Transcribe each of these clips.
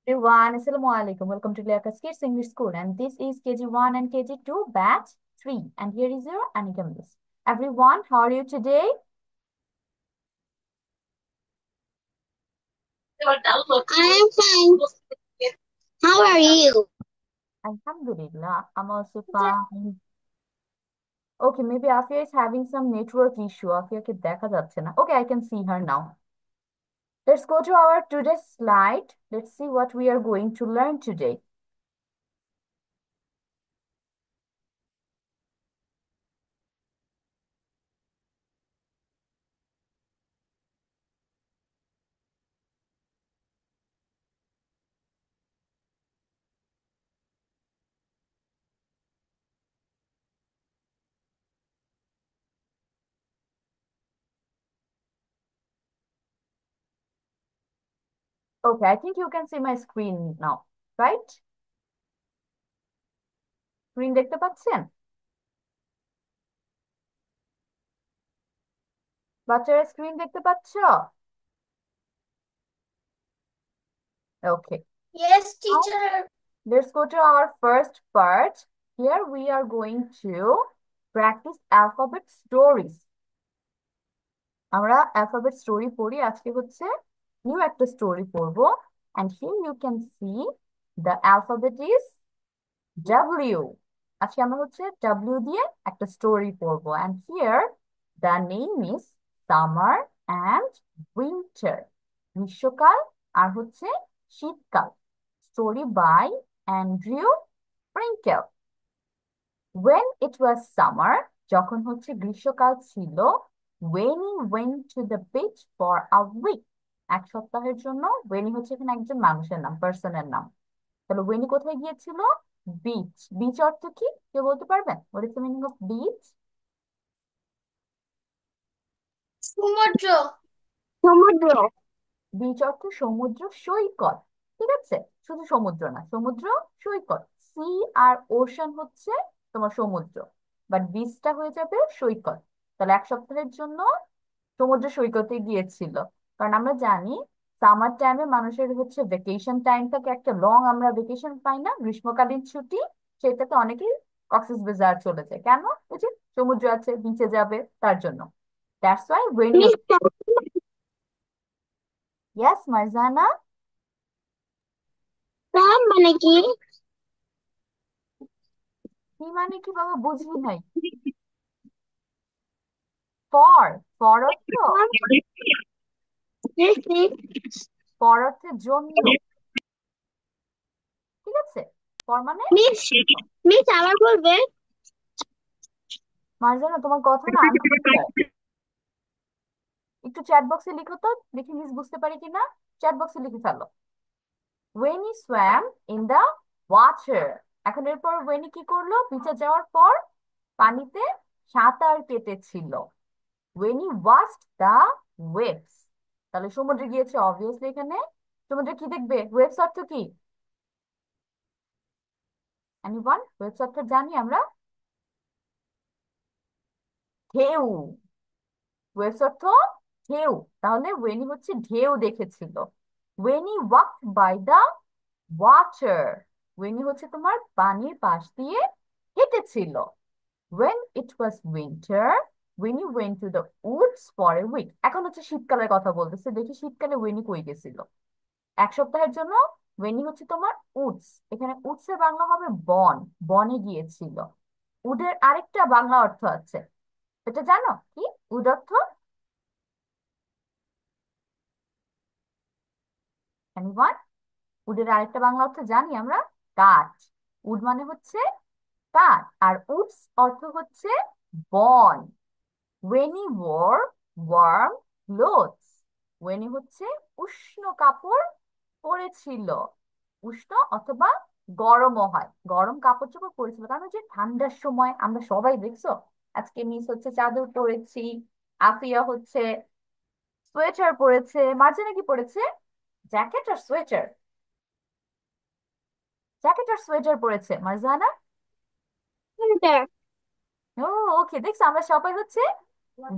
Everyone, Assalamu alaikum. Welcome to Leakas Kids English School, and this is KG1 and KG2 batch 3. And here is your Anika Miss. Everyone, how are you today? I am fine. How are you? Alhamdulillah, I'm also fine. Okay, maybe Afia is having some network issue. Afia ke dekha jaচ্ছে na. Okay, I can see her now. Let's go to our today's slide. Let's see what we are going to learn today. Okay, I think you can see my screen now, right? Screen দেখতে পাচ্ছেন? বাচ্চারা screen দেখতে পাচ্ছ? Okay. Yes, Now, teacher. let's go to our first part. Here we are going to practice alphabet stories. আমরা alphabet story পড়ি আজকে হচ্ছে new একটা story পড়বো and here you can see the alphabet is W. আজকে আমরা হচ্ছে W দিয়ে একটা story পড়বো and here the name is summer and winter. গ্রীষ্মকাল আর হচ্ছে শীতকাল. Story by Andrew Frankel. When it was summer, যখন হচ্ছে গ্রীষ্মকাল ছিল, Winnie went to the beach for a week. এক সপ্তাহের জন্য Winnie হচ্ছে এখানে একজন মানুষের নাম, পার্সনের নাম। তাহলে Winnie কোথায় গিয়েছিল? বিচ। বিচ অর্থ কি? কেউ বলতে পারবেন? What is the meaning of beach? সমুদ্র। সমুদ্র। বিচ অর্থ সমুদ্র সৈকত। ঠিক আছে, শুধু সমুদ্র না, সমুদ্র সৈকত। সি আর ওশান হচ্ছে তোমার সমুদ্র, বাট বিচটা হয়ে যাবে সৈকত। তাহলে এক সপ্তাহের জন্য সমুদ্র সৈকতে গিয়েছিল। কারণ আমরা জানি সামার টাইমে মানুষের হচ্ছে ভেকেশন টাইম থাকে, একটা লং আমরা ভেকেশন পাই না, গ্রীষ্মকালীন ছুটি। সেটাতে অনেকেই কক্সবাজার চলে যায়। কেন? ওই যে সমুদ্র আছে, বিচে যাবে, তার জন্য। That's why when you. Miss yes Marjana. Some মানে কি? কি মানে কি বাবা, বুঝি নাই। ফর, ফর অর্থ, মিস মিস ফর অর্থের জন্য। ঠিক আছে, ফর মানে মিস মিস আবার বলবে? মারজানা তোমার কথা না আনক্লিয়ার। একটু চ্যাট বক্সে লিখো তো, দেখি মিস বুঝতে পারি কিনা। চ্যাট বক্সে লিখে ফেলো। ওয়েনি সোয়াম ইন দা ওয়াটার। এখন এরপর ওয়েনি কি করলো? বিচে যাওয়ার পর পানিতে সাঁতার কেটেছিল। ওয়েনি ওয়াচড দা ওয়েভস। তাহলে সমুদ্রে গিয়েছে অবভিয়াসলি। এখানে সমুদ্রে কি দেখবে? ওয়েভস অর্থ কি? এনিওয়ান? ওয়েভস অর্থ জানি আমরা, ঢেউ। ওয়েভস অর্থ ঢেউ। তাহলে ওয়েনি হচ্ছে ঢেউ দেখেছিল। ওয়েনি ওয়াকড বাই দা ওয়াটার। ওয়েনি হচ্ছে তোমার পানির পাশ দিয়ে হেঁটেছিল। When it was winter, Winnie went to the woods for a week. এখন হচ্ছে শীতকালের কথা বলতেছে। দেখি শীতকালে ওয়েনি কই গেছিল। এক সপ্তাহের জন্য ওয়েনি হচ্ছে তোমার উডস। এখানে উডস এর বাংলা হবে বন। বনে গিয়েছিল। উডের আরেকটা বাংলা অর্থ আছে, এটা জানো কি? উড অর্থ এনিওয়ান? উডের আরেকটা বাংলা অর্থ জানি আমরা, কাঠ। উড মানে হচ্ছে কাঠ, আর উডস অর্থ হচ্ছে বন। ওয়েনি ওয়ার ওয়ার্ম ক্লোথস। ওয়েনি হচ্ছে উষ্ণ কাপড় পরেছিল। উষ্ণ অথবা গরমও হয়, গরম কাপড় চোপড় পরেছিল। কারণ ওই যে ঠান্ডার সময় আমরা সবাই দেখছো, আজকে মিস হচ্ছে চাদর পরেছি, আফিয়া হচ্ছে সোয়েটার পরেছে, মার্জিনা কি পরেছে? জ্যাকেট আর সোয়েটার। জ্যাকেট আর সোয়েটার পরেছে মার্জানা। ও ওকে, দেখছো আমরা সবাই হচ্ছে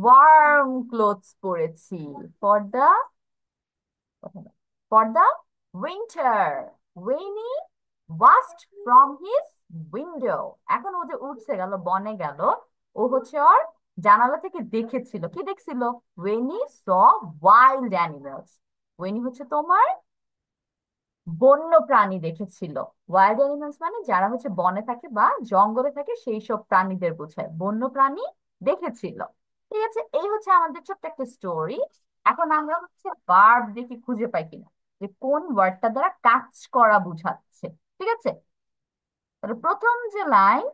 ওয়ার্ম ক্লোথস পরেছি। For the, for the winter, when he watched from his window. এখন ও যে উঠছে গেল, বনে গেল, ও হচ্ছে ওর জানালা থেকে দেখেছিল, কি দেখছিল? ওয়েনি স ওয়াইল্ড অ্যানিমেলস। ওয়েনি হচ্ছে তোমার বন্য প্রাণী দেখেছিল। ওয়াইল্ড অ্যানিমালস মানে যারা হচ্ছে বনে থাকে বা জঙ্গলে থাকে সেই সব প্রাণীদের বোঝায়, বন্য প্রাণী দেখেছিল। ঠিক আছে, এই হচ্ছে আমাদের ছোট্ট একটা স্টোরি। এখন আমরা হচ্ছে ভার্ব দেখি খুঁজে পাই কিনা, যে কোন ওয়ার্ডটা দ্বারা কাজ করা বুঝাচ্ছে। ঠিক আছে, তাহলে প্রথম যে লাইন,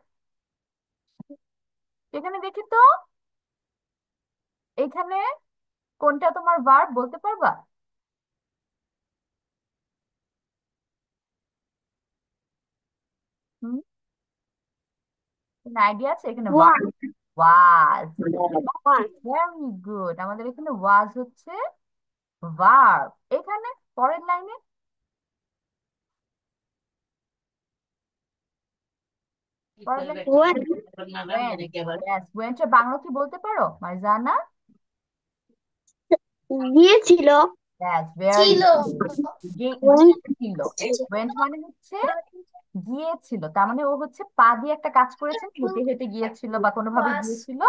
এখানে দেখি তো, এখানে কোনটা তোমার ভার্ব বলতে পারবা? হুম, আইডিয়া আছে এখানে? Verb Was. Was. Was. Very good, আমাদের এখানে ওয়াজ হচ্ছে ভার্ব। এখানে পরের লাইনে পরের লাইনে Went. ওয়েন্ট। ইয়েস, ওয়েন্টের বাংলা কি বলতে পারো মাইজানা? গিয়েছিল। ইয়েস, ভেরি ছিল। গুড। Went. গিয়েছিল। ওয়েন্ট মানে হচ্ছে গিয়েছিল, তার মানে ও হচ্ছে পা দিয়ে একটা কাজ করেছে, হেঁটে হেঁটে গিয়েছিল বা কোনোভাবে Was. গিয়েছিল,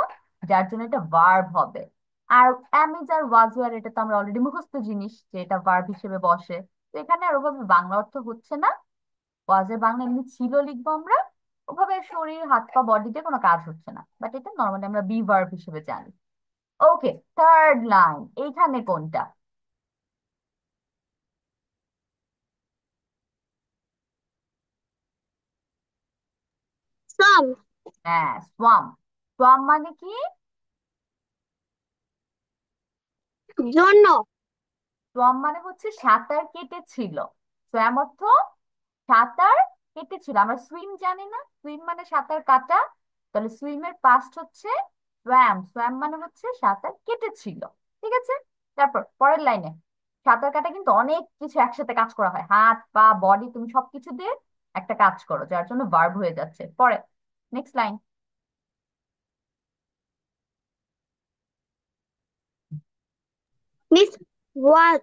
যার জন্য এটা ভার্ব হবে। আর অ্যামিজ আর ওয়াজ ওয়ার এটা তো আমরা অলরেডি মুখস্থ জিনিস যে এটা ভার্ব হিসেবে বসে। তো এখানে আর ওভাবে বাংলা অর্থ হচ্ছে না, ওয়াজের বাংলা এমনি ছিল লিখবো আমরা, ওভাবে শরীর হাত পা বডিতে কোনো কাজ হচ্ছে না, বাট এটা নর্মালি আমরা বি ভার্ব হিসেবে জানি। ওকে, থার্ড লাইন, এইখানে কোনটা? Some. হ্যাঁ, সোয়াম। সোয়াম মানে কি? জন্য। সোয়াম মানে হচ্ছে সাঁতার কেটেছিল। সোয়াম অর্থ সাঁতার কেটেছিল। আমরা সুইম জানি না, সুইম মানে সাঁতার কাটা, তাহলে সুইমের পাস্ট হচ্ছে সোয়াম। সোয়াম মানে হচ্ছে সাঁতার কেটেছিল। ঠিক আছে, তারপর পরের লাইনে, সাঁতার কাটা কিন্তু অনেক কিছু একসাথে কাজ করা হয়, হাত পা বডি তুমি সবকিছু দিয়ে একটা কাজ করো, যার জন্য ভার্ব হয়ে যাচ্ছে। পরে নেক্সট লাইন। Miss was.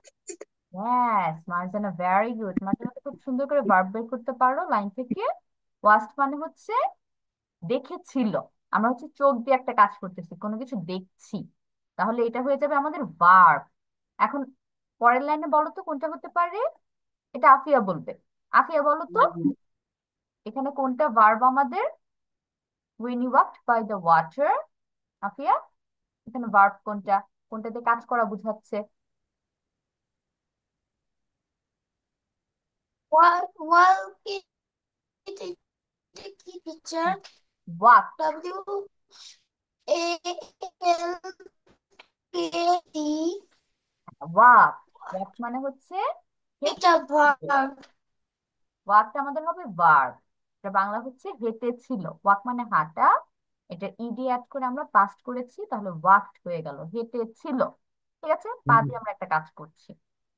হ্যাঁ, মার্জানা ভেরি গুড, মার্জানা তো খুব সুন্দর করে ভার্ব বের করতে পারো লাইন থেকে। ওয়াস্ট মানে হচ্ছে দেখেছিল, আমরা হচ্ছে চোখ দিয়ে একটা কাজ করতেছি, কোনো কিছু দেখছি, তাহলে এটা হয়ে যাবে আমাদের ভার্ব। এখন পরের লাইনে বলো তো কোনটা হতে পারে? এটা আফিয়া বলবে। আফিয়া বলো তো, এখানে কোনটা ভার্ব আমাদের? when you walked by the water। Afia, এখানে ভার্ব কোনটা, কোনটাতে কাজ করা বুঝাচ্ছে? Well, it teacher. Walk. W-A-L-K-D. Walk, walk মানে হচ্ছে এটা হেঁটেছিল। verb. ওয়াকটা আমাদের হবে ভার্ব, এটা বাংলা হচ্ছে হেঁটেছিল। ওয়াক মানে হাঁটা, এটা ইডি অ্যাড করে আমরা পাস্ট করেছি, তাহলে ওয়াকড হয়ে গেল, হেঁটেছিল। ঠিক আছে, পা দিয়ে আমরা একটা কাজ করছি।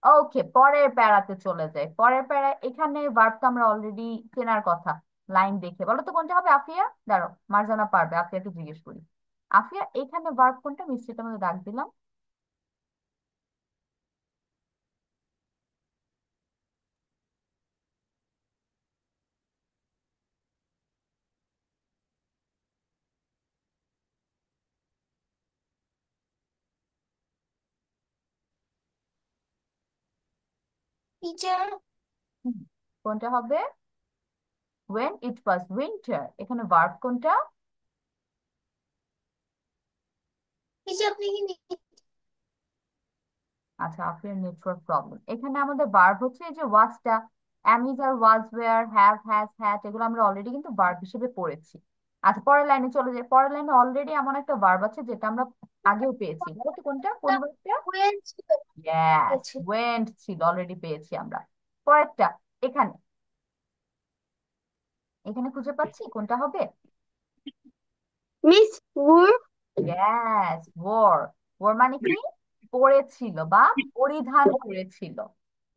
ওকে, পরের প্যারাতে চলে যাই। পরের প্যারা, এখানে ভার্ব তো আমরা অলরেডি চেনার কথা, লাইন দেখে বলো তো কোনটা হবে? আফিয়া দাঁড়ো, মার্জানা পারবে, আফিয়াকে জিজ্ঞেস করি। আফিয়া, এখানে ভার্ব কোনটা? মিস্ত্রিটা মধ্যে ডাক দিলাম। Teacher. হুম, কোনটা হবে? when it was winter, এখানে ভার্ব কোনটা? Teacher আপনি কি আচ্ছা, আপনার নেটওয়ার্ক প্রবলেম। এখানে আমাদের ভার্ব হচ্ছে এই যে ওয়াজটা, am is are was, were, have, has, had, এগুলো আমরা অলরেডি কিন্তু ভার্ব হিসেবে পড়েছি। আচ্ছা, পরের লাইনে চলে যাই। পরের লাইনে অলরেডি এমন একটা ভার্ব আছে যেটা আমরা আগেও পেয়েছি, বলো তো কোনটা, কোন ভার্বটা? ইয়েস, হয়েছে? ওয়েন্ট ছিল, অলরেডি পেয়েছি আমরা। পরেরটা, এখানে, এখানে খুঁজে পাচ্ছি কোনটা হবে? মিস ওর। ইয়েস, ওর। ওর মানে কি? পরেছিল বা পরিধান করেছিল।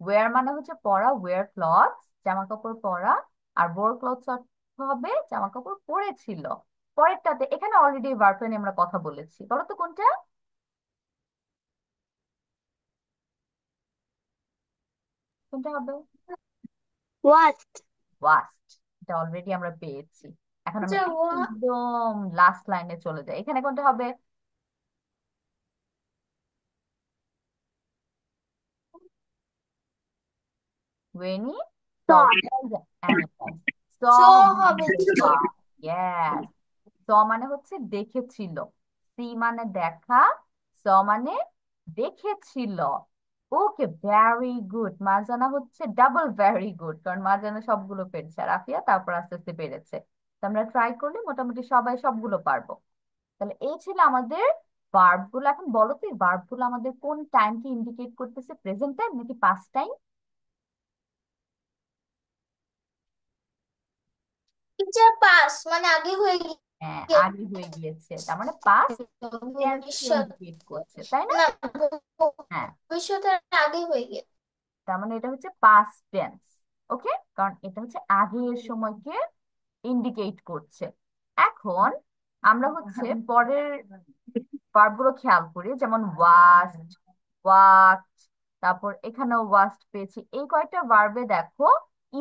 ওয়্যার মানে হচ্ছে পরা, ওয়্যার ক্লথস, জামা কাপড় পরা। আর বোর ক্লথস অর্থ হবে জামা কাপড় পরেছিল। পরেরটাতে এখানে অলরেডি ভার্ব নিয়ে আমরা কথা বলেছি, বলো তো কোনটা? কোনটা হবে? What? ওয়াস্ট। এটা অলরেডি আমরা পেয়েছি। এখন আমরা একদম লাস্ট লাইনে চলে যাই, এখানে কোনটা হবে? When he saw Saw. the animals. So Saw হবে the bar. Yes. saw মানে হচ্ছে দেখেছিল। সি মানে দেখা, স মানে দেখেছিল। ওকে, ভেরি গুড। মার্জানা হচ্ছে ডাবল ভেরি গুড, কারণ মার্জানা সবগুলো পেরেছে আর আফিয়া তারপর আস্তে আস্তে পেরেছে। তো আমরা ট্রাই করলে মোটামুটি সবাই সবগুলো পারবো। তাহলে এই ছিল আমাদের ভার্ব গুলো। এখন বলো তো এই ভার্ব গুলো আমাদের কোন টাইমকে ইন্ডিকেট করতেছে, প্রেজেন্ট টাইম নাকি পাস্ট টাইম? টিচার পাস মানে আগে হয়ে হ্যাঁ, গিয়েছে আগে হয়ে গিয়েছে, তার মানে পাস্ট টেন্স কে ভবিষ্যৎ ইন্ডিকেট করছে, তাই না? না হ্যাঁ, ভবিষ্যতের আগে হয়ে গিয়েছে তার মানে এটা হচ্ছে পাস্ট টেন্স। ওকে, কারণ এটা হচ্ছে আগের সময়কে ইন্ডিকেট করছে। এখন আমরা হচ্ছে পরের ভার্ব গুলো খেয়াল করি, যেমন ওয়াস্ট, ওয়াকড, তারপর এখানেও ওয়াস্ট পেয়েছি। এই কয়েকটা ভার্বে দেখো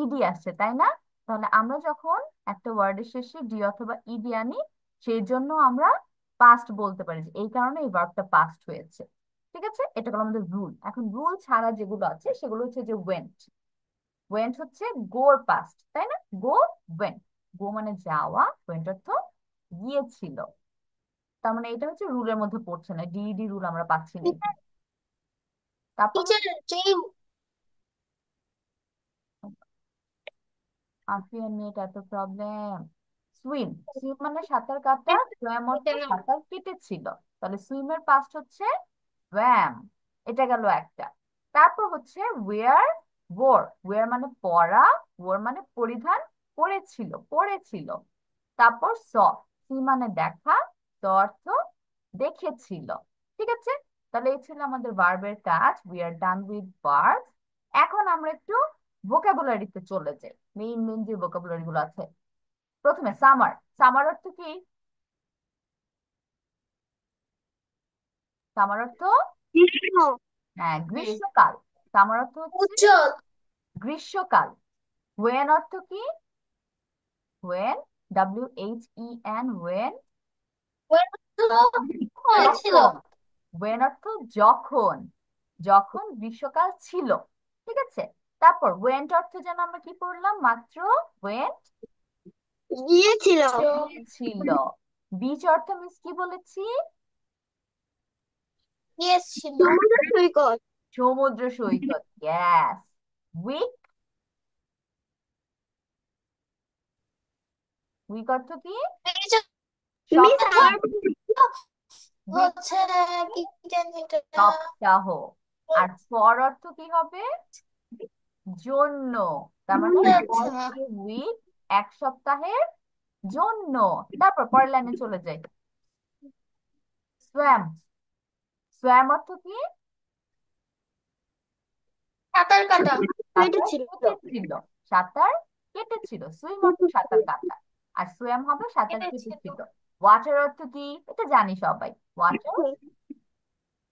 ইডি আসছে, তাই না? তাহলে আমরা যখন একটা ওয়ার্ডের শেষে ডি অথবা ইডি আনি, সেই জন্য আমরা পাস্ট বলতে পারি, যে এই কারণে এই ভার্বটা পাস্ট হয়েছে। ঠিক আছে, এটা হলো আমাদের রুল। এখন রুল ছাড়া যেগুলো আছে সেগুলো হচ্ছে যে ওয়েন্ট। ওয়েন্ট হচ্ছে গোর পাস্ট, তাই না? গো, ওয়েন্ট। গো মানে যাওয়া, ওয়েন্ট অর্থ গিয়েছিল। তার মানে এটা হচ্ছে রুলের মধ্যে পড়ছে না, ডিইডি রুল আমরা পাচ্ছি না এখানে। তারপর টিচার যেই আফিয়ার নেট এত প্রবলেম। সুইম, সুইম মানে সাঁতার কাটা, সোয়াম অর্থ সাঁতার কেটেছিল। তাহলে সুইমের পাস্ট হচ্ছে সোয়াম। এটা গেল একটা। তারপর হচ্ছে ওয়ার, ওর। ওয়ার মানে পরা, ওর মানে পরিধান করেছিল, পরেছিল। তারপর সি মানে দেখা, স অর্থ দেখেছিল। ঠিক আছে, তাহলে এই ছিল আমাদের ভার্বের কাজ। We are done with verbs. এখন আমরা একটু ভোকাবুলারিতে চলে যাই, মেইন মেইন যে ভোকাবুলারি গুলো আছে। প্রথমে সামার। সামার অর্থ কি? সামার অর্থ, গ্রীষ্ম হ্যাঁ, গ্রীষ্মকাল। সামার অর্থ হচ্ছে উজ্জ্বল গ্রীষ্মকাল। ওয়েন অর্থ কি? ওয়েন, WHEN, ওয়েন, হয়েছিল যখন। ওয়েন অর্থ যখন, যখন গ্রীষ্মকাল ছিল। ঠিক আছে, তারপর ওয়েন্ট অর্থ যেন আমরা কি পড়লাম মাত্র? ওয়েন্ট, গিয়েছিল ছিল। বিচ অর্থ মিস কি বলেছি? গিয়েছিল সমুদ্র সৈকত সমুদ্র সৈকত, গ্যাস। উইক, উইক অর্থ কি? মিস সপ্তাহ। আবার উইক হচ্ছে কি জানি এটা সপ্তাহ। আর ফর অর্থ কি হবে? জন্য। তার মানে ফর আচ্ছা উইক, এক সপ্তাহের জন্য। তারপর পরের লাইনে চলে যাই। সোয়াম, সোয়াম অর্থ কি? সাঁতার কাটা সাঁতার কেটেছিল কেটেছিল। সাঁতার কেটেছিল, সুইম অর্থ সাঁতার কাটা, আর সোয়াম হবে সাঁতার কেটেছিল কেটেছিল। ওয়াটার অর্থ কি? এটা জানি সবাই, ওয়াটার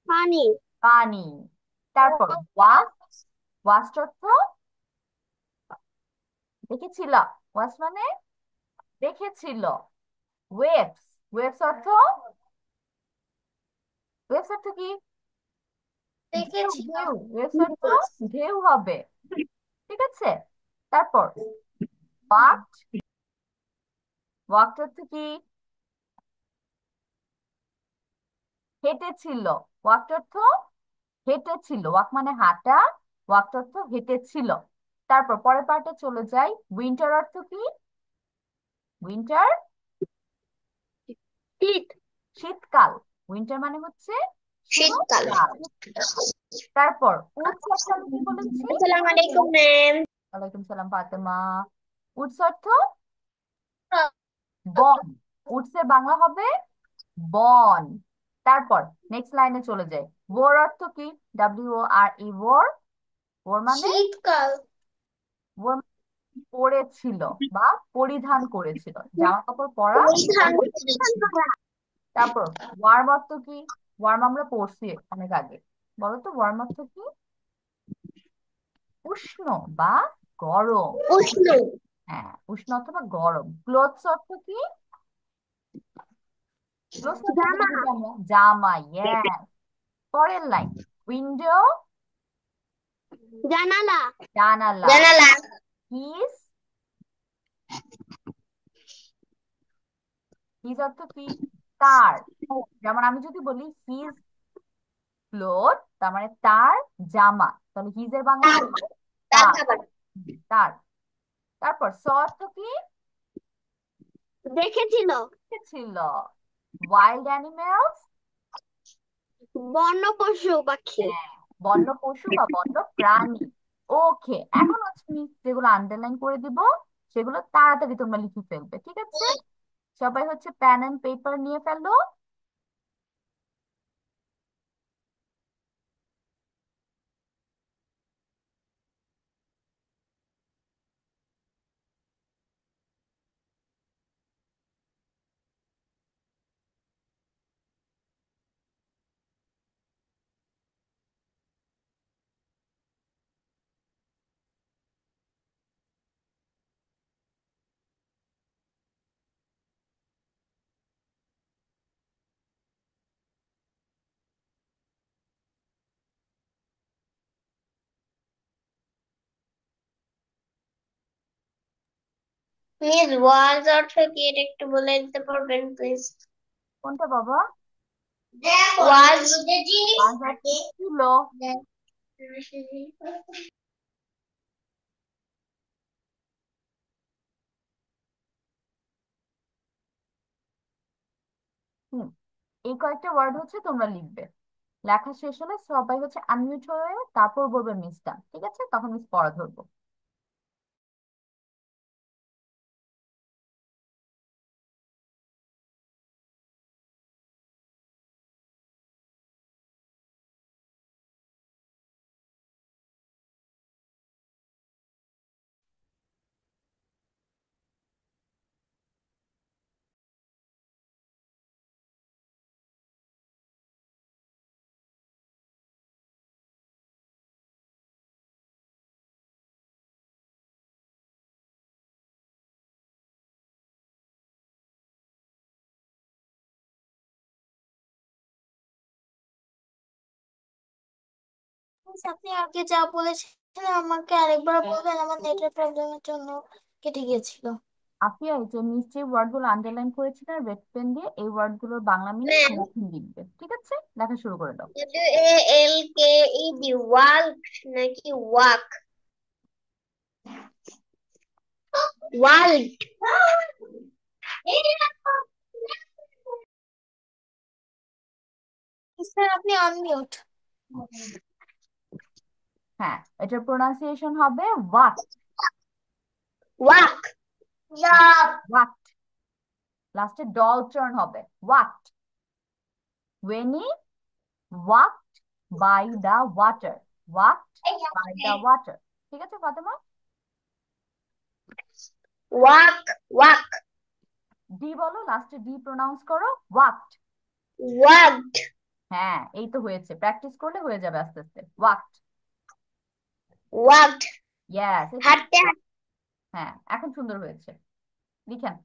পানি পানি। তারপর ওয়াস্ট, ওয়াস্ট অর্থ দেখেছিল, ওয়াস্ট মানে দেখেছিল। ওয়েভস, ওয়েভস অর্থ, ওয়েভস অর্থ কি? ঢেউ, দেখেছিল ঢেউ। ওয়েভস অর্থ ঢেউ হবে। ঠিক আছে, তারপর ওয়াক, ওয়াক অর্থ কি? হেঁটেছিল। ওয়াক অর্থ হেঁটেছিল, ওয়াক মানে হাঁটা, ওয়াক অর্থ হেঁটেছিল। তারপর পরের পার্টে চলে যাই। উইন্টার অর্থ কি? উইন্টার, শীত শীতকাল। উইন্টার মানে হচ্ছে শীতকাল শীতকাল। তারপর উডস অর্থ আমি কি বলেছি? আসসালামু আলাইকুম ম্যাম ওয়ালাইকুম সালাম ফাতেমা। উডস অর্থ বন। উডস এর বাংলা হবে বন। তারপর নেক্সট লাইনে চলে যাই। ওর অর্থ কি? WORE, ওর। ওর মানে, শীতকাল ওর পরেছিল বা পরিধান করেছিল, জামা কাপড় পরা। পরিধান তারপর ওয়ার্ম অর্থ কি? ওয়ার্ম আমরা পড়ছি অনেক আগে। বলো তো ওয়ার্ম অর্থ কি? উষ্ণ বা গরম। উষ্ণ। হ্যাঁ, উষ্ণ অথবা গরম। ক্লোথস অর্থ কি? ক্লোথস অর্থ জামা। জানি আমরা, জামা। ইয়েস। পরের লাইন, উইন্ডো, জানালা। জানালা। জানালা। কিস, হিজ অর্থ কি? তার। যেমন আমি যদি বলি হিজ ক্লোথ, তার মানে তার জামা, তাহলে হিজ এর বাংলা তার। হবে তার তার। খাবার। তার। তারপর স অর্থ কি? দেখেছিল। ছিল। ওয়াইল্ড অ্যানিমেলস, বন্য পশু পাখি। হ্যাঁ, বন্য পশু বা বন্য প্রাণী। ওকে, এখন হচ্ছে আমি যেগুলো আন্ডারলাইন করে দিব সেগুলো তাড়াতাড়ি তোমরা লিখে ফেলবে, ঠিক আছে? সবাই হচ্ছে পেন এন্ড পেপার নিয়ে ফেলো। মিস ওয়াজ অর্থ কি এটা একটু বলে দিতে পারবেন প্লিজ? কোনটা বাবা? ওয়াজ। আজ অর্থ ছিল। হুম, এই কয়েকটা ওয়ার্ড হচ্ছে তোমরা লিখবে। লেখা শেষ হলে সবাই হচ্ছে আনমিউট হয়ে তারপর বলবে মিসটা, ঠিক আছে? তখন মিস পড়া ধরবো। মিস, আপনি আগে যা বলেছিলেন আমাকে আরেকবার বলবেন, আমার নেটের প্রবলেমের জন্য কেটে গিয়েছিল। আফিয়া, এই যে মিস যে ওয়ার্ড গুলো আন্ডারলাইন করেছিল রেড পেন দিয়ে, এই ওয়ার্ড গুলোর বাংলা মিনিং ম্যাম, তোমরা এখন লিখবে, ঠিক আছে? লেখা শুরু করে দাও। WALKED ওয়াল্ক নাকি ওয়াক? ওয়াল্ক। স্যার আপনি আনমিউট। হ্যাঁ, এটার প্রোনাউন্সিয়েশন হবে ওয়াক। ওয়াক। হ্যাঁ, ওয়াক। লাস্টে ডল টার্ন হবে walk. when he walked by the water, walked by the water, ঠিক আছে ফাতেমা? ওয়াক। ওয়াক। ডি বলো, লাস্টে ডি প্রোনাউন্স করো, ওয়াকড। ওয়াকড। হ্যাঁ, এই তো হয়েছে, প্র্যাকটিস করলে হয়ে যাবে আস্তে আস্তে। ওয়াকড। ওয়াকড। ইয়েস, হাঁটতে হাঁটতে। হ্যাঁ, এখন সুন্দর হয়েছে। লিখেন।